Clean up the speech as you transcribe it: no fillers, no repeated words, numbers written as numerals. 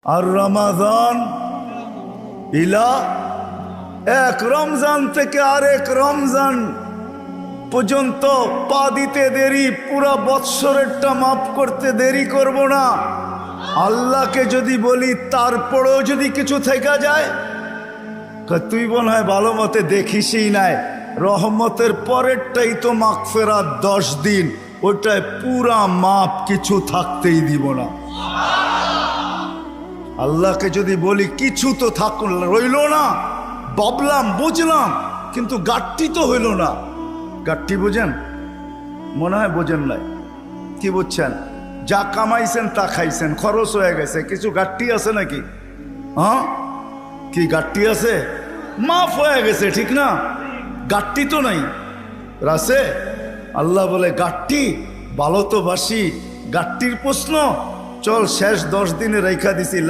আর রমাদান ইলা এক রমজান থেকে আরেক রমজান পর্যন্ত পা দিতে দেরি, পুরা বৎসরেরটা মাফ করতে দেরি করব না। আল্লাহকে যদি বলি তারপরেও যদি কিছু থেকে যায়, তুই মনে হয় ভালো মতে দেখিসই নাই, রহমতের পরেরটাই তো মাগফিরাত 10 দিন, ওটায় পুরা মাপ, কিছু থাকতেই দিব না। আল্লাহকে যদি বলি কিছু তো রইল না, ভাবলাম বুঝলাম, কিন্তু গাট্টি তো হইল না। গাট্টি বোঝেন? মনে হয় বোঝেন নাই। কি বুঝছেন? যা কামাইছেন তা খাইছেন, খরচ হয়ে গেছে, কিছু গাট্টি আছে নাকি? হ্যাঁ, কি গাট্টি আছে? মাফ হয়ে গেছে, ঠিক না? গাট্টি তো নাই, রাসে। আল্লাহ বলে গাট্টি ভালো তো বাসি, গাট্টির প্রশ্ন চল শেষ 10 দিনে রেখা দিছি।